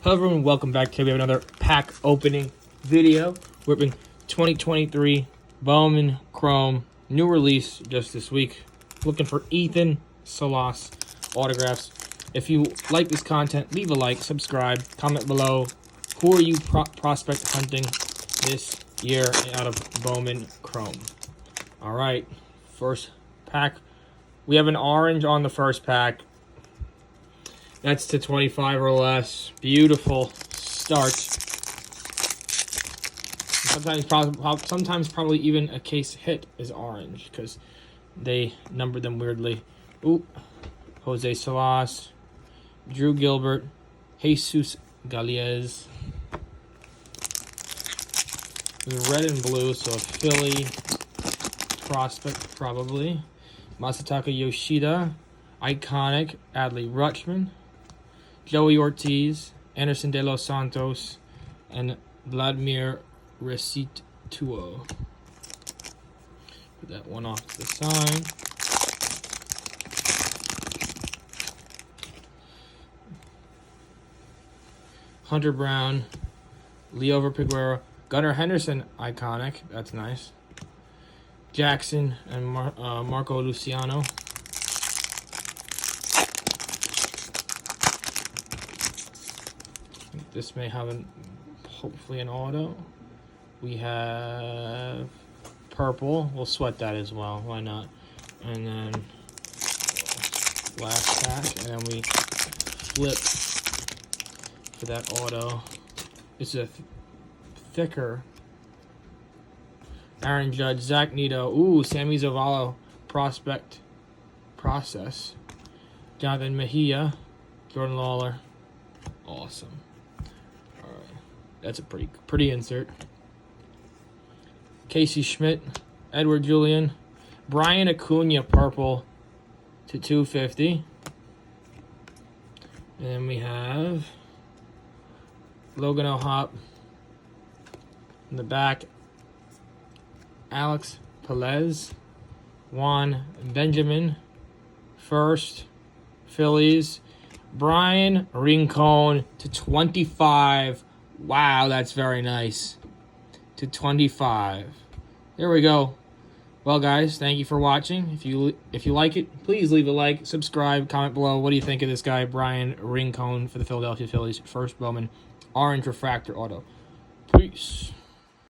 Hello everyone, welcome back. Today we have another pack opening video. We're opening 2023 Bowman Chrome, new release just this week. Looking for Ethan Salas autographs. If you like this content, leave a like, subscribe, comment below. Who are you prospect hunting this year out of Bowman Chrome? All right, first pack. We have an orange on the first pack. That's to 25 or less. Beautiful start. Sometimes probably even a case hit is orange because they numbered them weirdly. Ooh, Jose Salas, Drew Gilbert, Jesus Gallegos. Red and blue, so a Philly prospect probably. Masataka Yoshida, Iconic, Adley Rutschman, Joey Ortiz, Anderson De Los Santos, and Vladimir Recituo. Put that one off to the side. Hunter Brown, Leo Piguero, Gunnar Henderson, Iconic. That's nice. Jackson and Marco Luciano. This may have hopefully an auto. We have purple. We'll sweat that as well. Why not? And then last pack, and then we flip for that auto. This is a thicker. Aaron Judge, Zach Nito. Ooh, Sammy Zavallo prospect process. Jonathan Mejia, Jordan Lawler. Awesome. That's a pretty insert. Casey Schmidt, Edward Julian, Brian Acuna purple to 250. And then we have Logan O'Hop in the back. Alex Pelez, Juan Benjamin, first, Phillies, Brian Rincon to 25. Wow, that's very nice. To 25. There we go. Well, guys, thank you for watching. If you like it, please leave a like, subscribe, comment below. What do you think of this guy, Brian Rincon, for the Philadelphia Phillies? First Bowman Orange Refractor Auto. Peace.